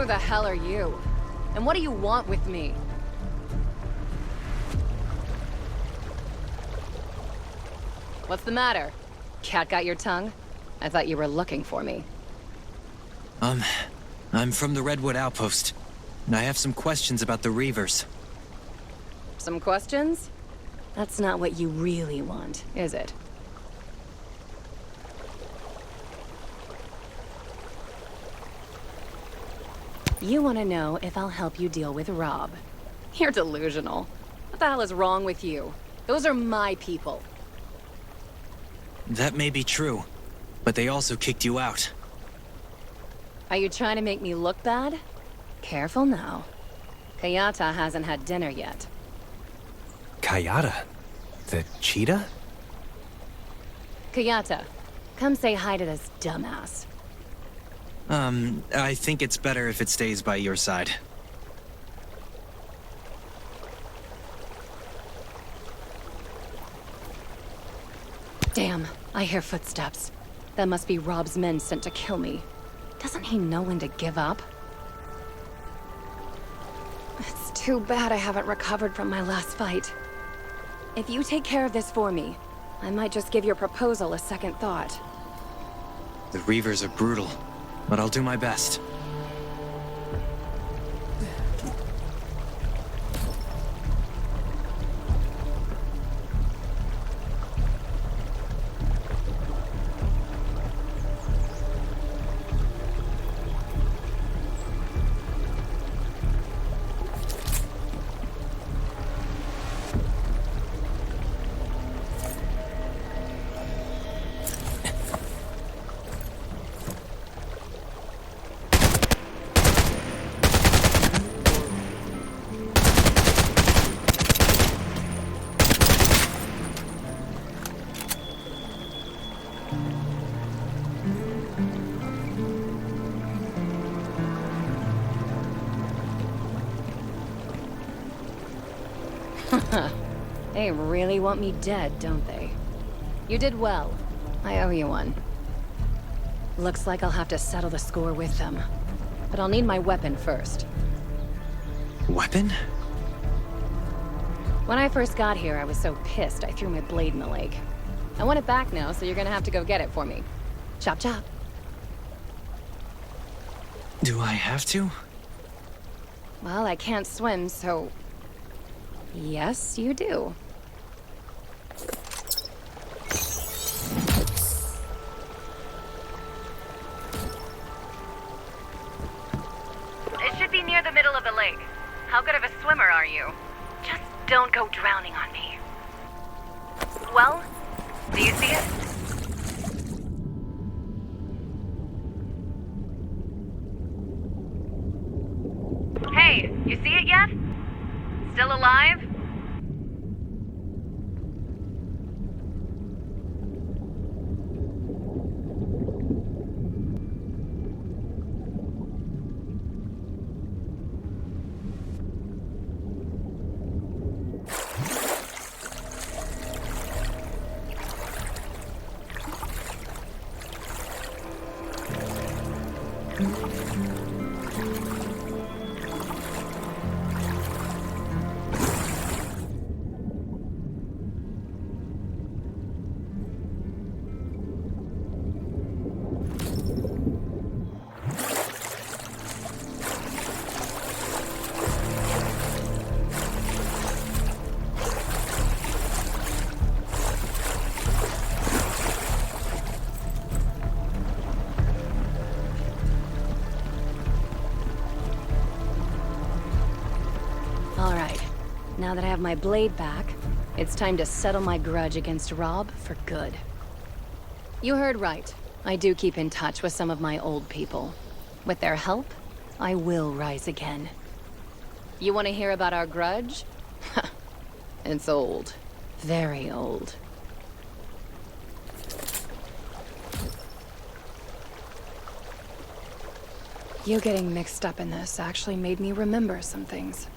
Who the hell are you? And what do you want with me? What's the matter? Cat got your tongue? I thought you were looking for me. I'm from the Redwood Outpost, and I have some questions about the Reavers. Some questions? That's not what you really want, is it? You want to know if I'll help you deal with Rob. You're delusional. What the hell is wrong with you? Those are my people. That may be true, but they also kicked you out. Are you trying to make me look bad? Careful now. Kayata hasn't had dinner yet. Kayata? The cheetah? Kayata, come say hi to this dumbass. I think it's better if it stays by your side. Damn, I hear footsteps. That must be Rob's men sent to kill me. Doesn't he know when to give up? It's too bad I haven't recovered from my last fight. If you take care of this for me, I might just give your proposal a second thought. The Reavers are brutal, but I'll do my best. They really want me dead, don't they? You did well. I owe you one. Looks like I'll have to settle the score with them. But I'll need my weapon first. Weapon? When I first got here, I was so pissed I threw my blade in the lake. I want it back now, so you're gonna have to go get it for me. Chop chop. Do I have to? Well, I can't swim, so... Yes, you do. It should be near the middle of the lake. How good of a swimmer are you? Just don't go drowning on me. Well, do you see it? Hey, you see it yet? Still alive? Now that I have my blade back, it's time to settle my grudge against Rob for good. You heard right. I do keep in touch with some of my old people. With their help, I will rise again. You want to hear about our grudge? It's old. Very old. You getting mixed up in this actually made me remember some things.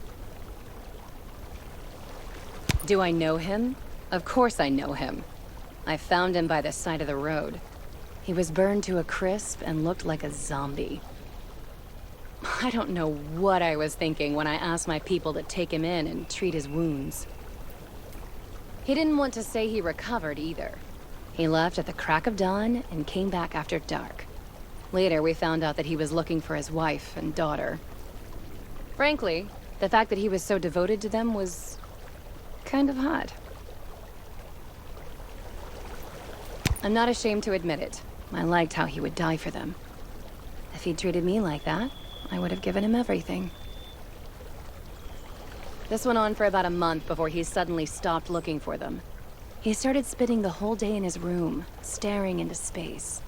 Do I know him? Of course I know him. I found him by the side of the road. He was burned to a crisp and looked like a zombie. I don't know what I was thinking when I asked my people to take him in and treat his wounds. He didn't want to say he recovered either. He left at the crack of dawn and came back after dark. Later, we found out that he was looking for his wife and daughter. Frankly, the fact that he was so devoted to them was kind of hot. I'm not ashamed to admit it. I liked how he would die for them. If he'd treated me like that, I would have given him everything. This went on for about a month before he suddenly stopped looking for them. He started spending the whole day in his room, staring into space.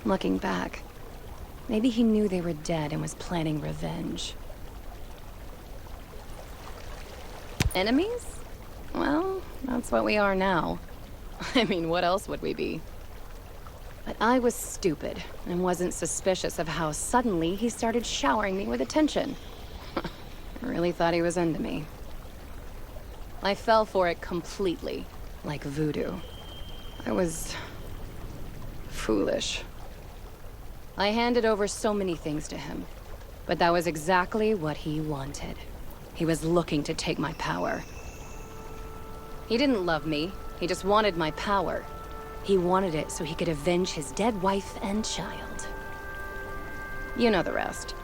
Looking back, maybe he knew they were dead and was planning revenge. Enemies? Well, that's what we are now. I mean, what else would we be? But I was stupid and wasn't suspicious of how suddenly he started showering me with attention. I really thought he was into me. I fell for it completely, like voodoo. I was foolish. I handed over so many things to him, but that was exactly what he wanted. He was looking to take my power. He didn't love me, he just wanted my power. He wanted it so he could avenge his dead wife and child. You know the rest.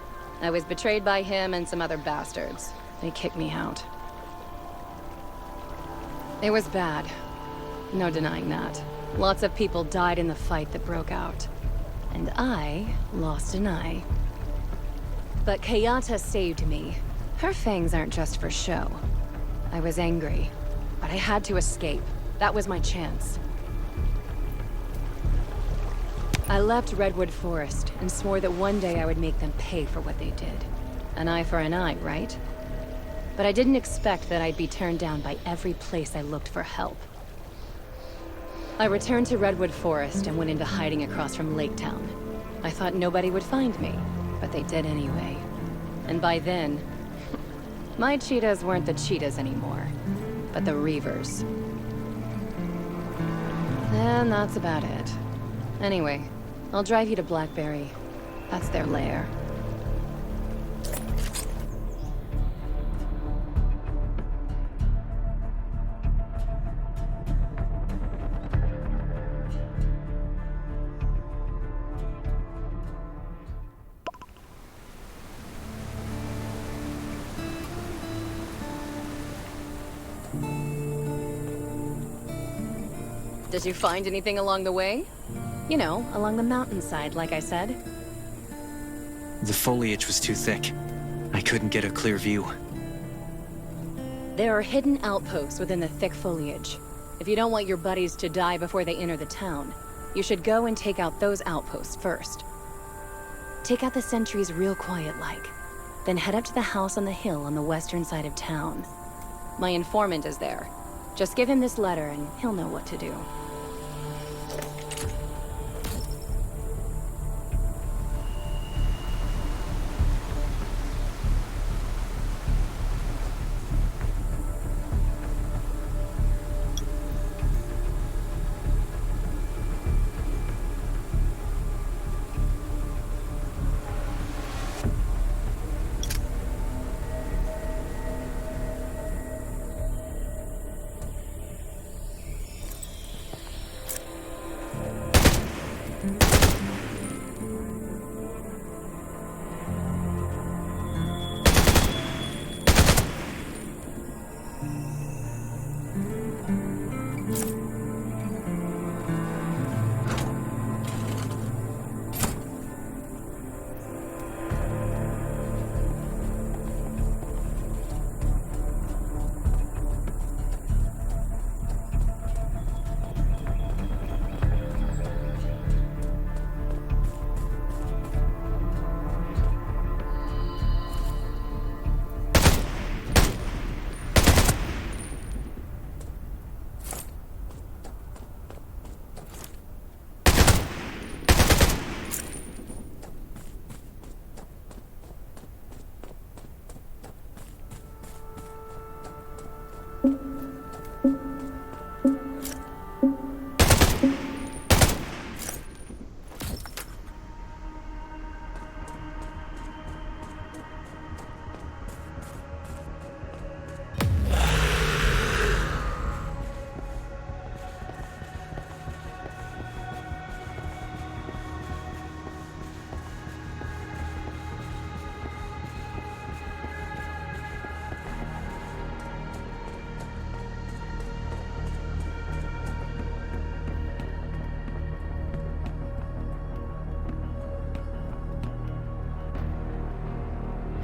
I was betrayed by him and some other bastards. They kicked me out. It was bad. No denying that. Lots of people died in the fight that broke out. And I lost an eye. But Kayata saved me. Her fangs aren't just for show. I was angry, but I had to escape. That was my chance. I left Redwood Forest and swore that one day I would make them pay for what they did. An eye for an eye, right? But I didn't expect that I'd be turned down by every place I looked for help. I returned to Redwood Forest and went into hiding across from Lake Town. I thought nobody would find me, but they did anyway. And by then, my cheetahs weren't the cheetahs anymore, but the Reavers. And that's about it. Anyway, I'll drive you to Blackberry. That's their lair. Did you find anything along the way? You know, along the mountainside, like I said. The foliage was too thick. I couldn't get a clear view. There are hidden outposts within the thick foliage. If you don't want your buddies to die before they enter the town, you should go and take out those outposts first. Take out the sentries real quiet-like. Then head up to the house on the hill on the western side of town. My informant is there. Just give him this letter and he'll know what to do.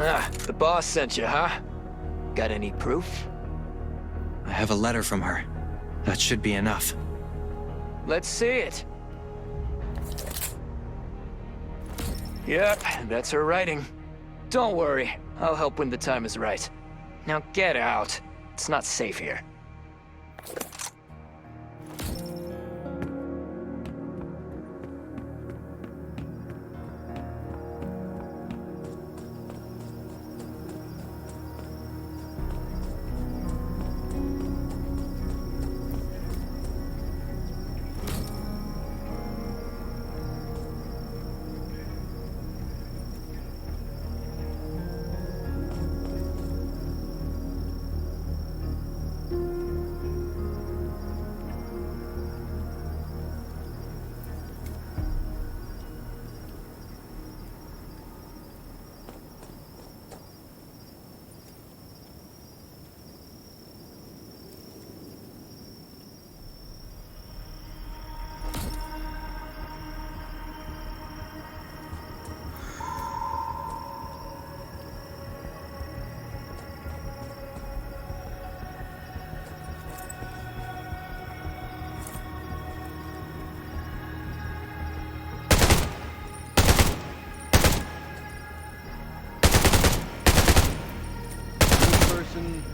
Ah, the boss sent you, huh? Got any proof? I have a letter from her. That should be enough. Let's see it. Yep, that's her writing. Don't worry, I'll help when the time is right. Now get out. It's not safe here.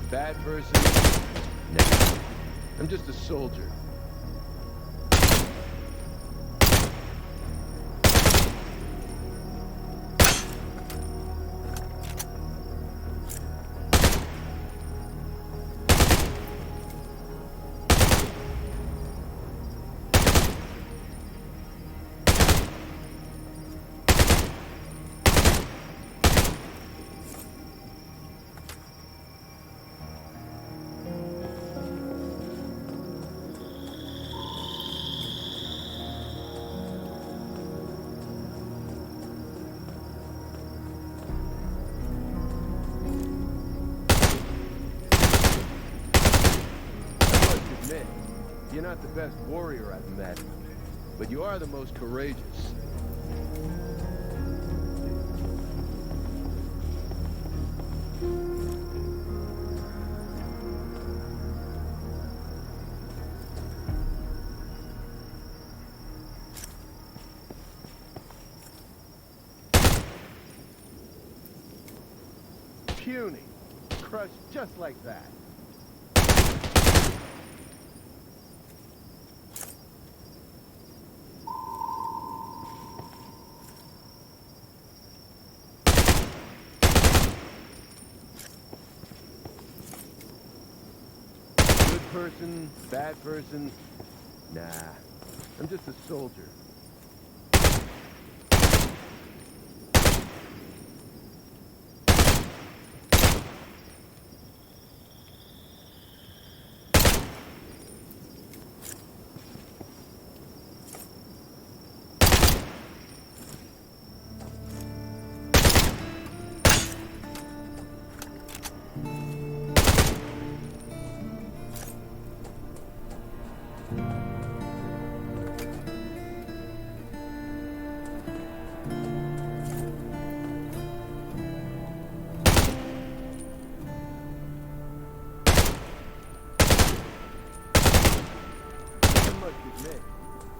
Bad person? No. I'm just a soldier. You're not the best warrior I've met, but you are the most courageous. Puny, crushed just like that. Person, bad person? Nah, I'm just a soldier.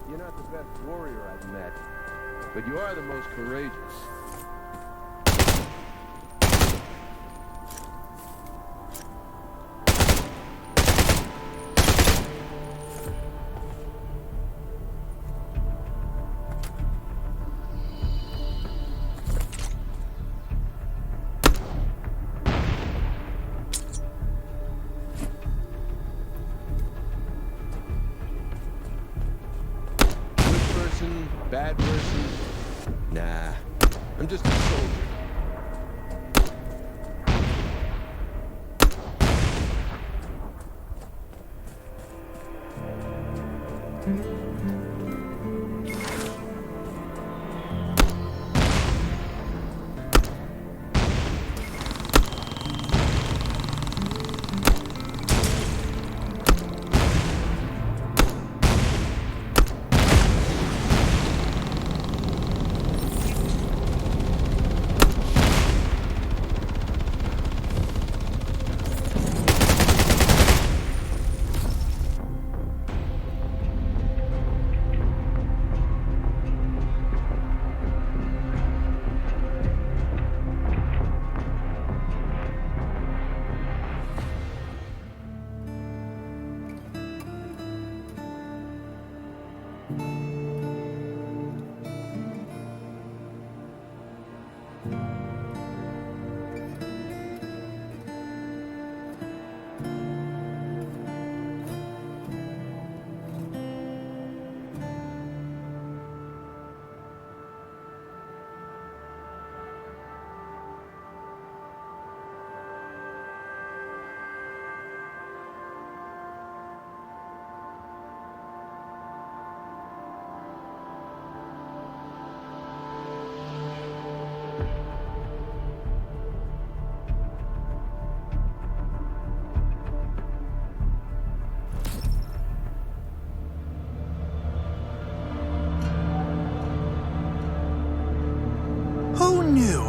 You're not the best warrior I've met, but you are the most courageous. Bad person? Nah, I'm just a soldier.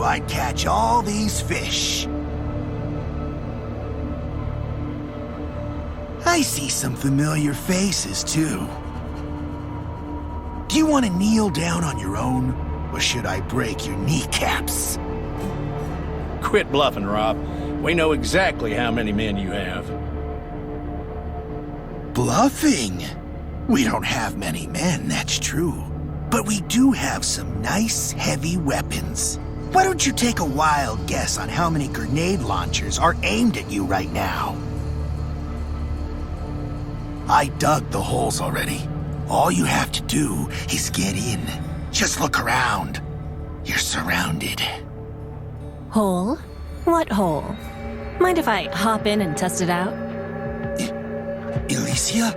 I'd catch all these fish. I see some familiar faces, too. Do you want to kneel down on your own, or should I break your kneecaps? Quit bluffing, Rob. We know exactly how many men you have. Bluffing? We don't have many men, that's true. But we do have some nice, heavy weapons. Why don't you take a wild guess on how many grenade launchers are aimed at you right now? I dug the holes already. All you have to do is get in. Just look around. You're surrounded. Hole? What hole? Mind if I hop in and test it out? Alicia?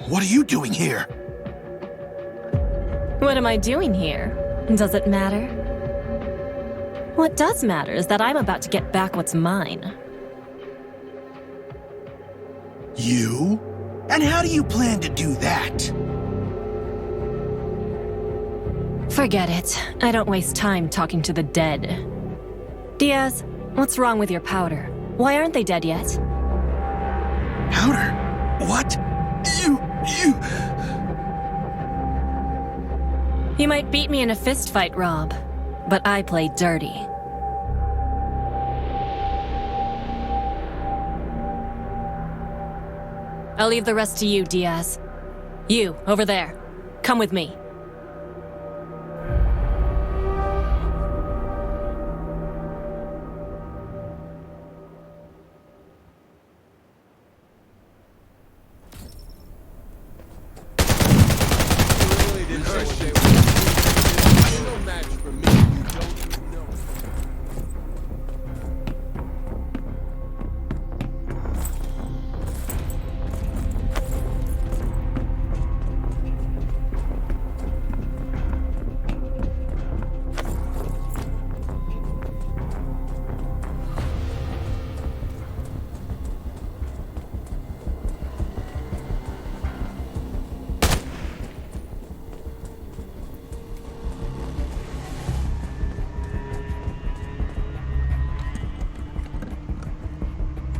What are you doing here? What am I doing here? Does it matter? What does matter is that I'm about to get back what's mine. You? And how do you plan to do that? Forget it. I don't waste time talking to the dead. Diaz, what's wrong with your powder? Why aren't they dead yet? Powder? What? You might beat me in a fist fight, Rob, but I play dirty. I'll leave the rest to you, Diaz. You, over there. Come with me.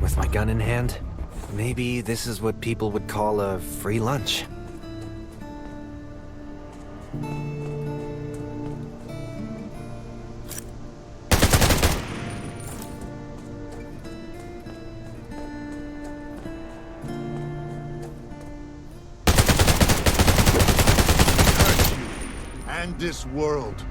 With my gun in hand, maybe this is what people would call a free lunch. And this world.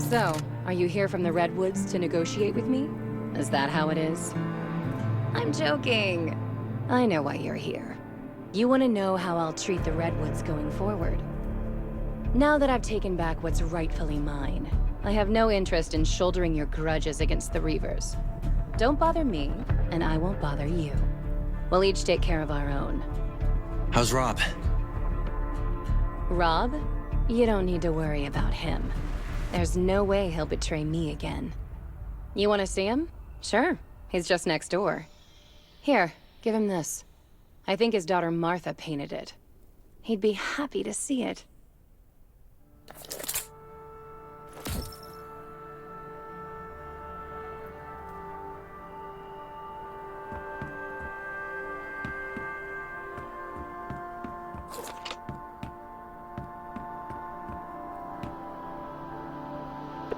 So, are you here from the Redwoods to negotiate with me? Is that how it is? I'm joking. I know why you're here. You want to know how I'll treat the Redwoods going forward. Now that I've taken back what's rightfully mine, I have no interest in shouldering your grudges against the Reavers. Don't bother me, and I won't bother you. We'll each take care of our own. How's Rob? Rob? You don't need to worry about him. There's no way he'll betray me again. You want to see him? Sure. He's just next door. Here, give him this. I think his daughter Martha painted it. He'd be happy to see it.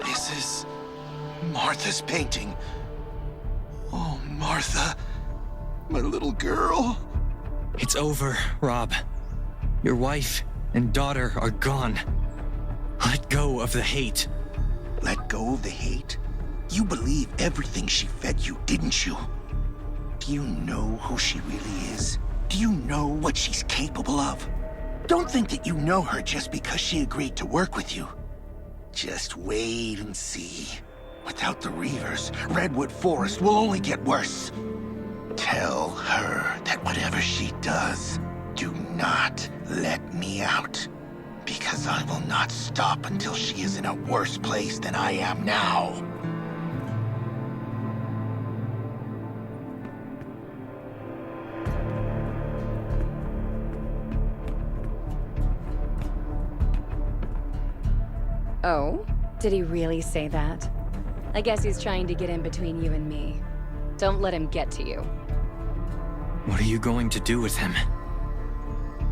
This is Martha's painting. Oh, Martha, my little girl. It's over, Rob. Your wife and daughter are gone. Let go of the hate. Let go of the hate? You believe everything she fed you, didn't you? Do you know who she really is? Do you know what she's capable of? Don't think that you know her just because she agreed to work with you. Just wait and see. Without the Reavers, Redwood Forest will only get worse. Tell her that whatever she does, do not let me out. Because I will not stop until she is in a worse place than I am now. Oh? Did he really say that? I guess he's trying to get in between you and me. Don't let him get to you. What are you going to do with him?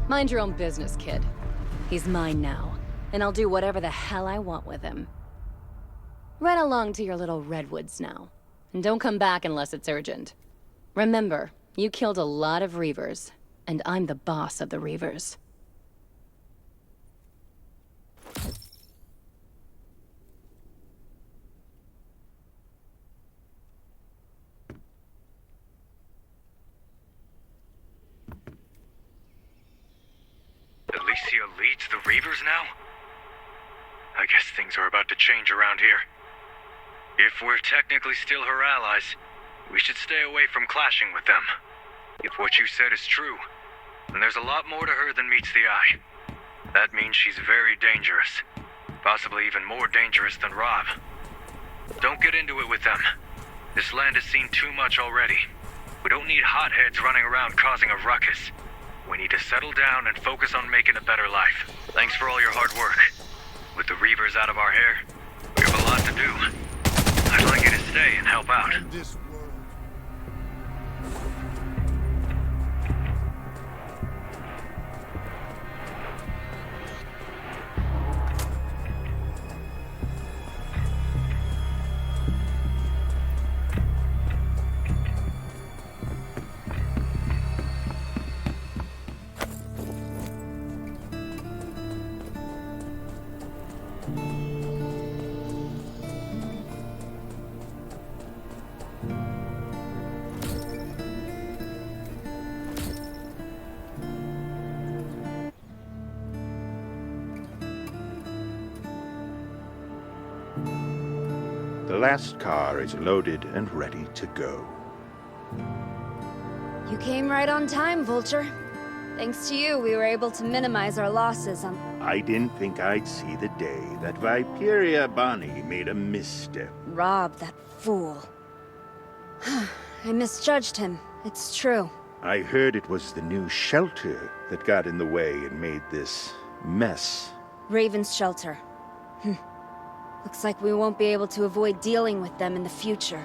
Mind your own business, kid. He's mine now, and I'll do whatever the hell I want with him. Run along to your little redwoods now, and don't come back unless it's urgent. Remember, you killed a lot of Reavers, and I'm the boss of the Reavers. Alicia leads the Reavers now? I guess things are about to change around here. If we're technically still her allies, we should stay away from clashing with them. If what you said is true, then there's a lot more to her than meets the eye. That means she's very dangerous. Possibly even more dangerous than Rob. Don't get into it with them. This land has seen too much already. We don't need hotheads running around causing a ruckus. We need to settle down and focus on making a better life. Thanks for all your hard work. With the Reavers out of our hair, we have a lot to do. I'd like you to stay and help out. The last car is loaded and ready to go. You came right on time, Vulture. Thanks to you, we were able to minimize our losses on... I didn't think I'd see the day that Viperia Bonnie made a misstep. Rob, that fool. I misjudged him. It's true. I heard it was the new shelter that got in the way and made this mess. Raven's shelter. Looks like we won't be able to avoid dealing with them in the future.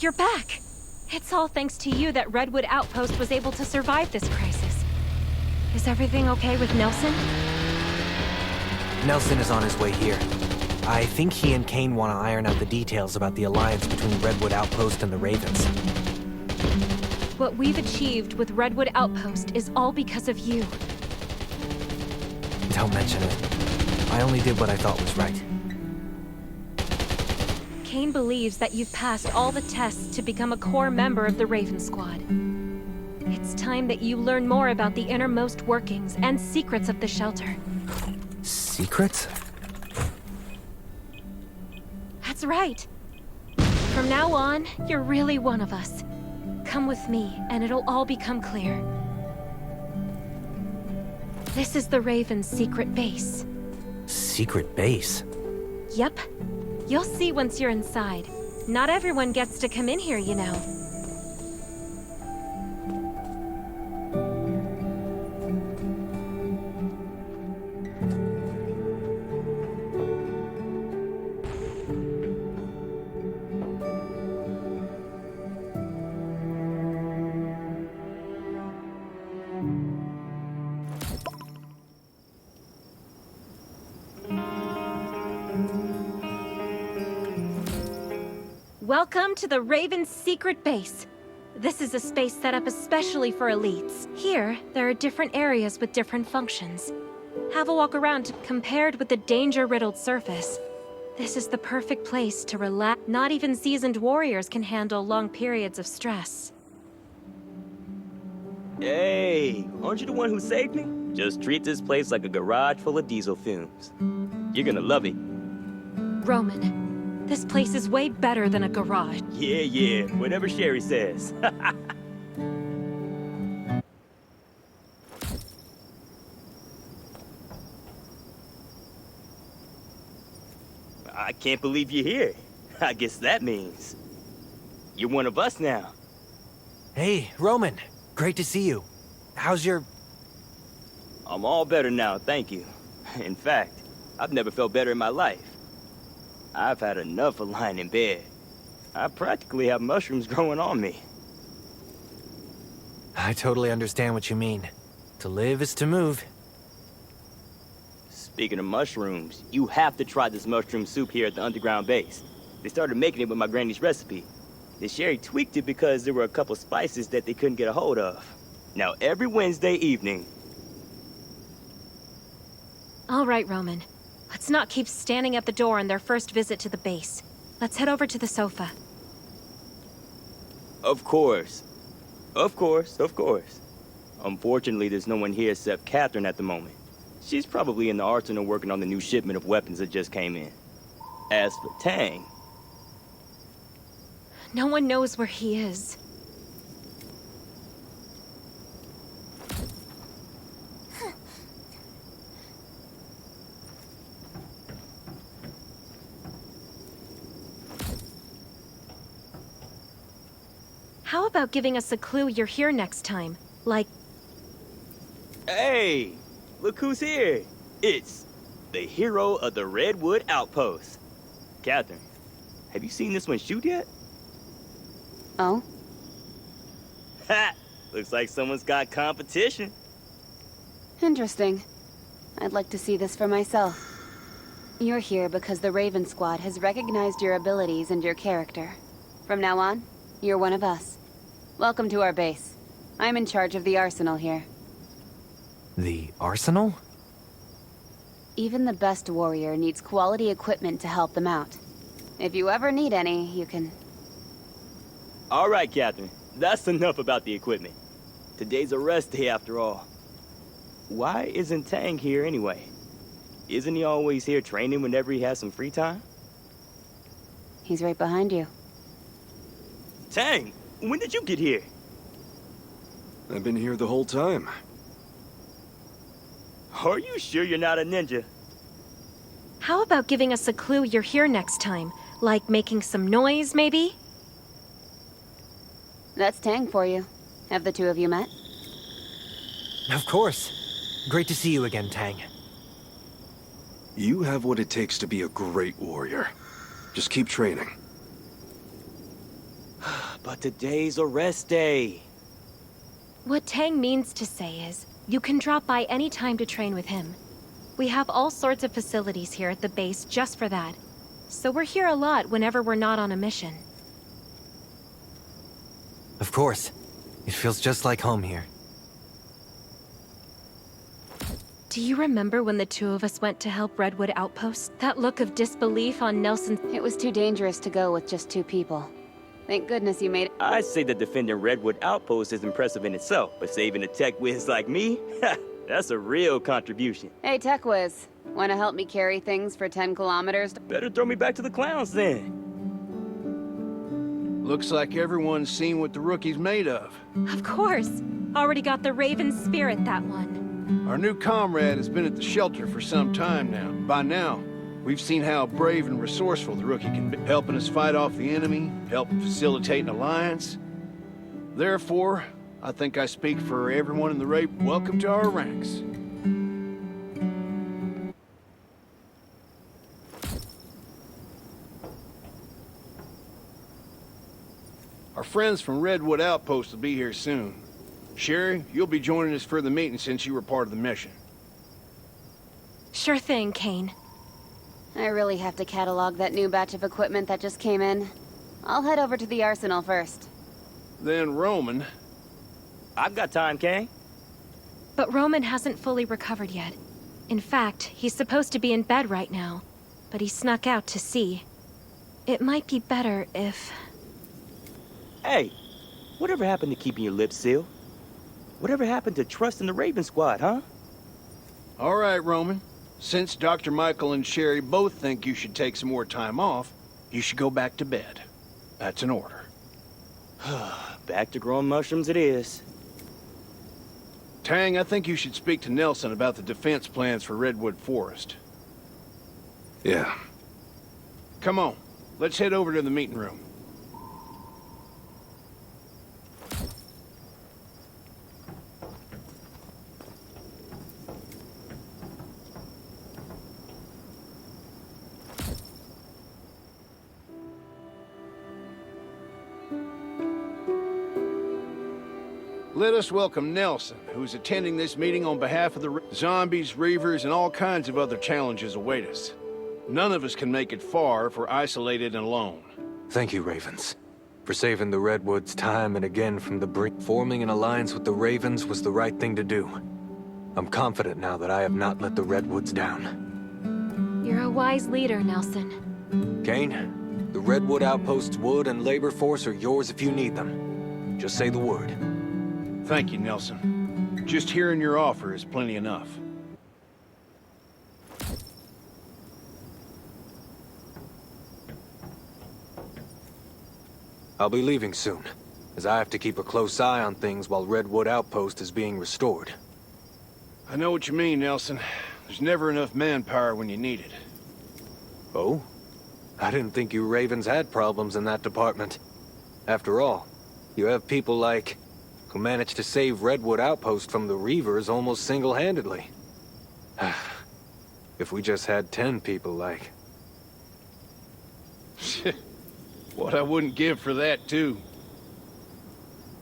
You're back! It's all thanks to you that Redwood Outpost was able to survive this crisis. Is everything okay with Nelson? Nelson is on his way here. I think he and Kane want to iron out the details about the alliance between Redwood Outpost and the Ravens. What we've achieved with Redwood Outpost is all because of you. Don't mention it. I only did what I thought was right. Kane believes that you've passed all the tests to become a core member of the Raven Squad. It's time that you learn more about the innermost workings and secrets of the shelter. Secrets? That's right. From now on, you're really one of us. Come with me, and it'll all become clear. This is the Raven's secret base. Secret base? Yep. You'll see once you're inside. Not everyone gets to come in here, you know. Welcome to the Raven's secret base. This is a space set up especially for elites. Here, there are different areas with different functions. Have a walk around. Compared with the danger-riddled surface, this is the perfect place to relax. Not even seasoned warriors can handle long periods of stress. Hey, aren't you the one who saved me? Just treat this place like a garage full of diesel fumes. You're gonna love it. Roman, this place is way better than a garage. Yeah, whatever Sherry says. I can't believe you're here. I guess that means you're one of us now. Hey, Roman. Great to see you. How's your... I'm all better now, thank you. In fact, I've never felt better in my life. I've had enough of lying in bed. I practically have mushrooms growing on me. I totally understand what you mean. To live is to move. Speaking of mushrooms, you have to try this mushroom soup here at the underground base. They started making it with my granny's recipe. The Sherry tweaked it because there were a couple spices that they couldn't get a hold of. Now, every Wednesday evening... All right, Roman. Let's not keep standing at the door on their first visit to the base. Let's head over to the sofa. Of course. Of course. Unfortunately, there's no one here except Catherine at the moment. She's probably in the arsenal working on the new shipment of weapons that just came in. As for Tang... No one knows where he is. How about giving us a clue you're here next time? Like... Hey! Look who's here! It's the hero of the Redwood Outpost. Catherine, have you seen this one shoot yet? Oh? Ha! Looks like someone's got competition. Interesting. I'd like to see this for myself. You're here because the Raven Squad has recognized your abilities and your character. From now on, you're one of us. Welcome to our base. I'm in charge of the arsenal here. The arsenal? Even the best warrior needs quality equipment to help them out. If you ever need any, you can... All right, Catherine. That's enough about the equipment. Today's a rest day after all. Why isn't Tang here anyway? Isn't he always here training whenever he has some free time? He's right behind you. Tang, when did you get here? I've been here the whole time. Are you sure you're not a ninja? How about giving us a clue you're here next time? Like making some noise, maybe? That's Tang for you. Have the two of you met? Of course. Great to see you again, Tang. You have what it takes to be a great warrior. Just keep training. But today's a rest day. What Tang means to say is, you can drop by any time to train with him. We have all sorts of facilities here at the base just for that. So we're here a lot whenever we're not on a mission. Of course. It feels just like home here. Do you remember when the two of us went to help Redwood Outpost? That look of disbelief on Nelson's... It was too dangerous to go with just 2 people. Thank goodness you made it. I'd say that defending Redwood Outpost is impressive in itself, but saving a tech whiz like me? That's a real contribution. Hey, Tech Whiz. Wanna help me carry things for 10 kilometers? Better throw me back to the clowns then. Looks like everyone's seen what the rookie's made of. Of course. Already got the Raven spirit, that one. Our new comrade has been at the shelter for some time now. By now, we've seen how brave and resourceful the rookie can be, helping us fight off the enemy, helping facilitate an alliance. Therefore, I think I speak for everyone in the Raven. Welcome to our ranks. Our friends from Redwood Outpost will be here soon. Sherry, you'll be joining us for the meeting since you were part of the mission. Sure thing, Kane. I really have to catalog that new batch of equipment that just came in. I'll head over to the arsenal first. Then Roman. I've got time, Kane. But Roman hasn't fully recovered yet. In fact, he's supposed to be in bed right now, but he snuck out to see. It might be better if... Hey, whatever happened to keeping your lips sealed? Whatever happened to trusting the Raven Squad, huh? All right, Roman. Since Dr. Michael and Sherry both think you should take some more time off, you should go back to bed. That's an order. Back to growing mushrooms it is. Tang, I think you should speak to Nelson about the defense plans for Redwood Forest. Yeah. Come on, let's head over to the meeting room. Let us welcome Nelson, who is attending this meeting on behalf of the zombies, reavers, and all kinds of other challenges await us. None of us can make it far if we're isolated and alone. Thank you, Ravens, for saving the Redwoods time and again from the brink. Forming an alliance with the Ravens was the right thing to do. I'm confident now that I have not let the Redwoods down. You're a wise leader, Nelson. Kane, the Redwood Outpost's wood and labor force are yours if you need them. Just say the word. Thank you, Nelson. Just hearing your offer is plenty enough. I'll be leaving soon, as I have to keep a close eye on things while Redwood Outpost is being restored. I know what you mean, Nelson. There's never enough manpower when you need it. Oh? I didn't think you Ravens had problems in that department. After all, you have people like... who managed to save Redwood Outpost from the Reavers almost single-handedly. If we just had 10 people like... What I wouldn't give for that, too.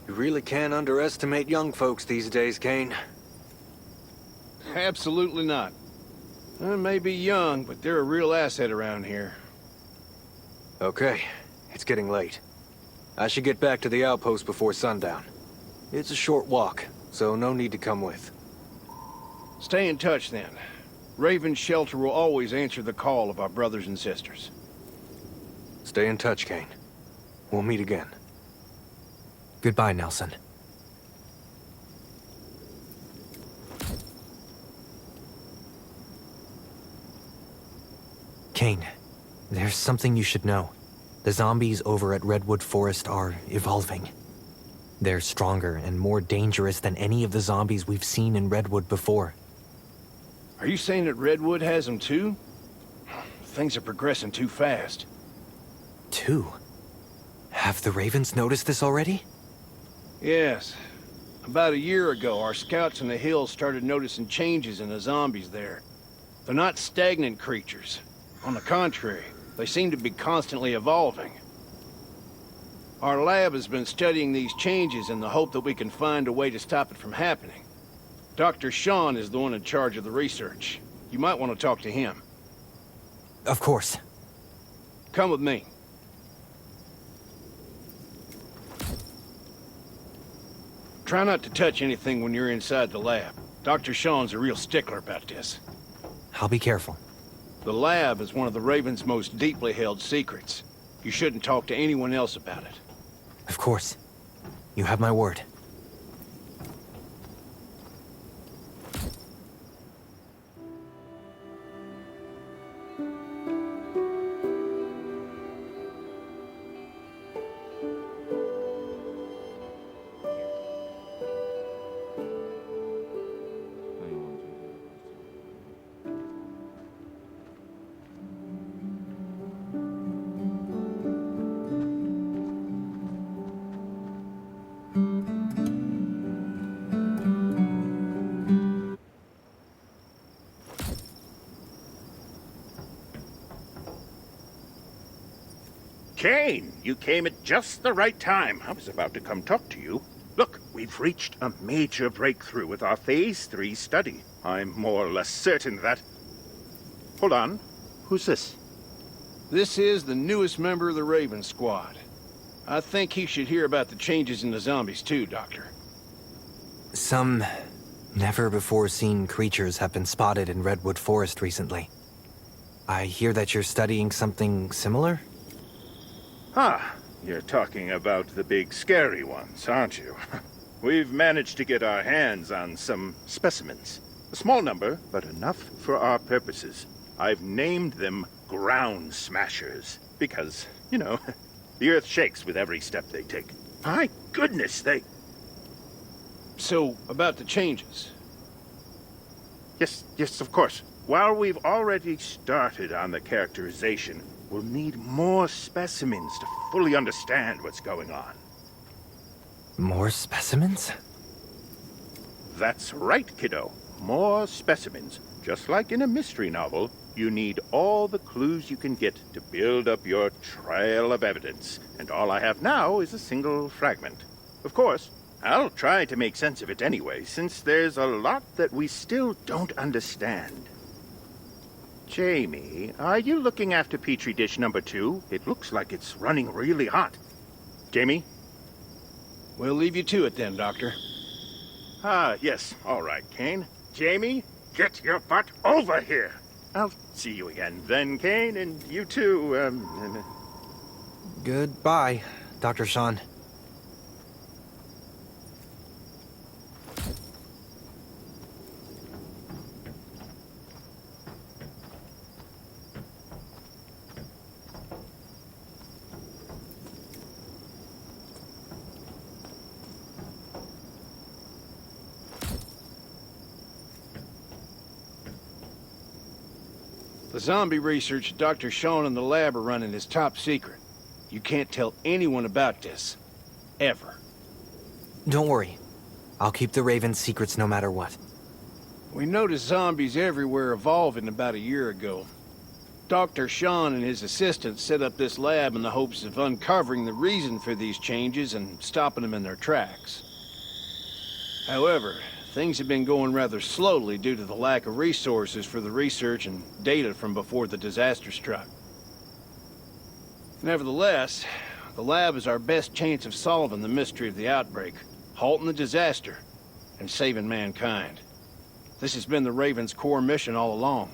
You really can't underestimate young folks these days, Kane. Absolutely not. They may be young, but they're a real asset around here. Okay, it's getting late. I should get back to the outpost before sundown. It's a short walk, so no need to come with. Stay in touch, then. Raven's shelter will always answer the call of our brothers and sisters. Stay in touch, Kane. We'll meet again. Goodbye, Nelson. Kane, there's something you should know. The zombies over at Redwood Forest are evolving. They're stronger and more dangerous than any of the zombies we've seen in Redwood before. Are you saying that Redwood has them too? Things are progressing too fast. Two? Have the Ravens noticed this already? Yes. About a year ago, our scouts in the hills started noticing changes in the zombies there. They're not stagnant creatures. On the contrary, they seem to be constantly evolving. Our lab has been studying these changes in the hope that we can find a way to stop it from happening. Dr. Sean is the one in charge of the research. You might want to talk to him. Of course. Come with me. Try not to touch anything when you're inside the lab. Dr. Sean's a real stickler about this. I'll be careful. The lab is one of the Raven's most deeply held secrets. You shouldn't talk to anyone else about it. Of course. You have my word. Kane, you came at just the right time. I was about to come talk to you. Look, we've reached a major breakthrough with our Phase 3 study. I'm more or less certain that... Hold on. Who's this? This is the newest member of the Raven Squad. I think he should hear about the changes in the zombies too, Doctor. Some never-before-seen creatures have been spotted in Redwood Forest recently. I hear that you're studying something similar? Ah, you're talking about the big scary ones, aren't you? We've managed to get our hands on some specimens. A small number, but enough for our purposes. I've named them ground smashers, because, you know, the Earth shakes with every step they take. My goodness, they... So, about the changes. Yes, of course. While we've already started on the characterization, we'll need more specimens to fully understand what's going on. More specimens? That's right, kiddo. More specimens. Just like in a mystery novel, you need all the clues you can get to build up your trail of evidence. And all I have now is a single fragment. Of course, I'll try to make sense of it anyway, since there's a lot that we still don't understand. Jamie, are you looking after Petri dish number 2? It looks like it's running really hot. Jamie? We'll leave you to it then, Doctor. Ah, yes. All right, Kane. Jamie, get your butt over here. I'll see you again then, Kane, and you too, Goodbye, Dr. Sean. The zombie research Dr. Sean and the lab are running is top secret. You can't tell anyone about this. Ever. Don't worry. I'll keep the Raven's secrets no matter what. We noticed zombies everywhere evolving about a year ago. Dr. Sean and his assistants set up this lab in the hopes of uncovering the reason for these changes and stopping them in their tracks. However, things have been going rather slowly due to the lack of resources for the research and data from before the disaster struck. Nevertheless, the lab is our best chance of solving the mystery of the outbreak, halting the disaster, and saving mankind. This has been the Raven's core mission all along.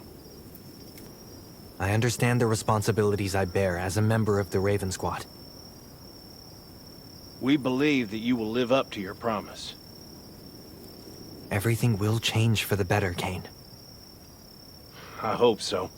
I understand the responsibilities I bear as a member of the Raven Squad. We believe that you will live up to your promise. Everything will change for the better, Kane. I hope so.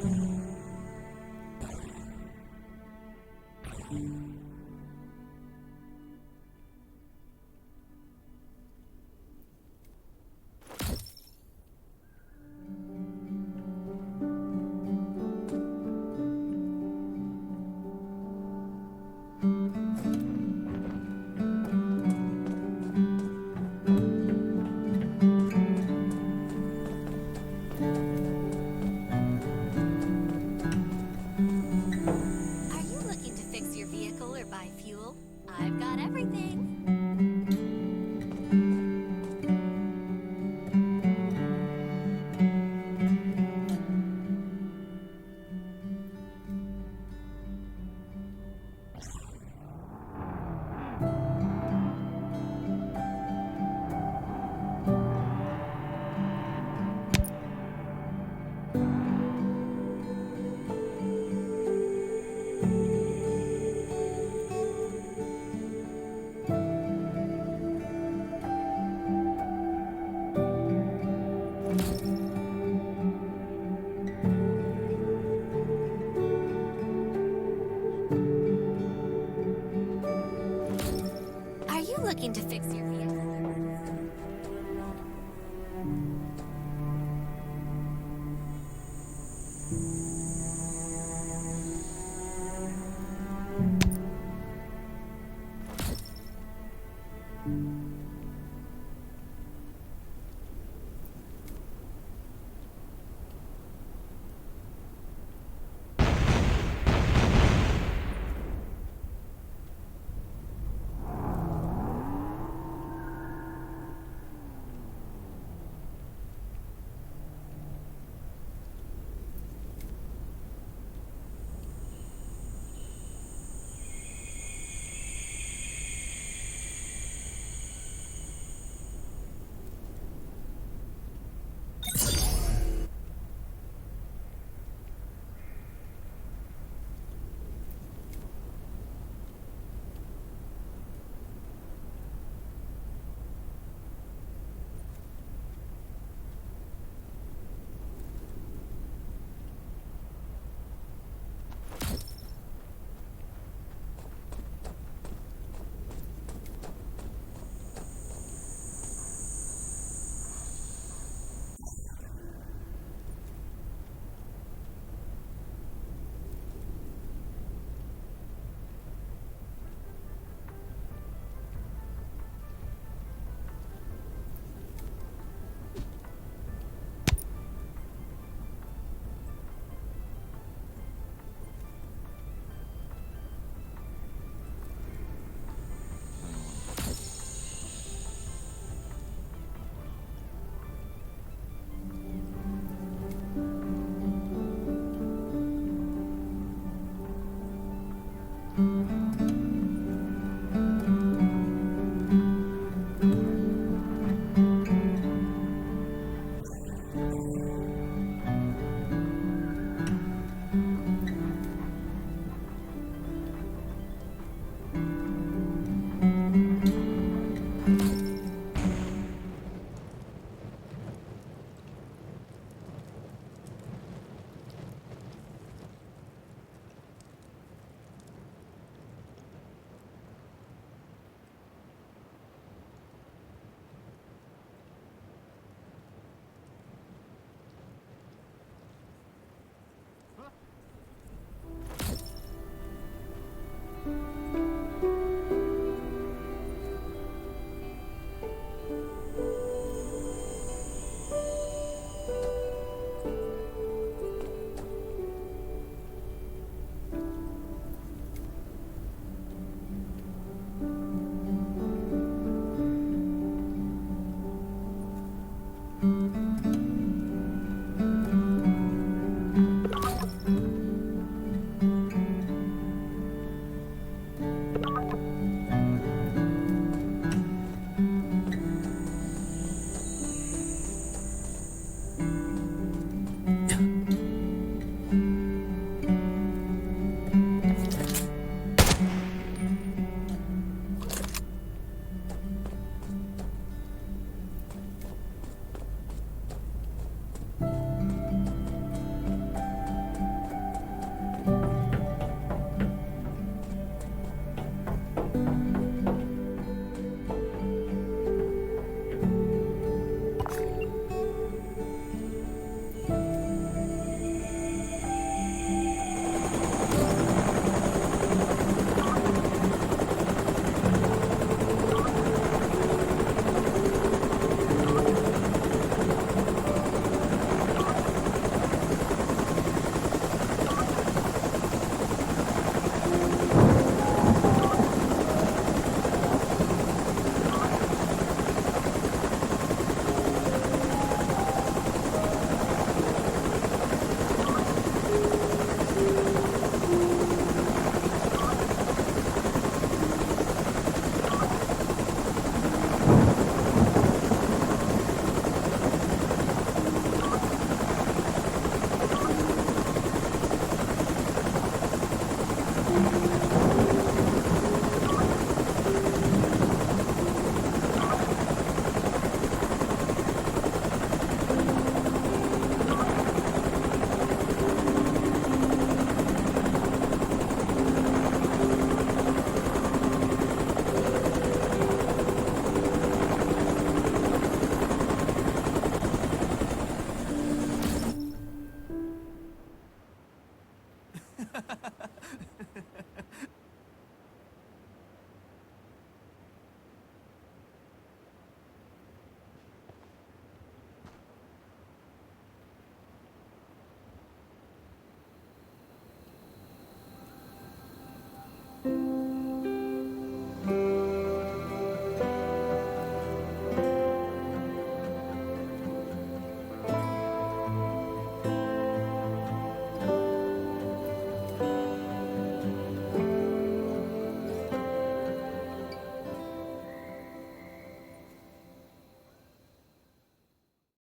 enough.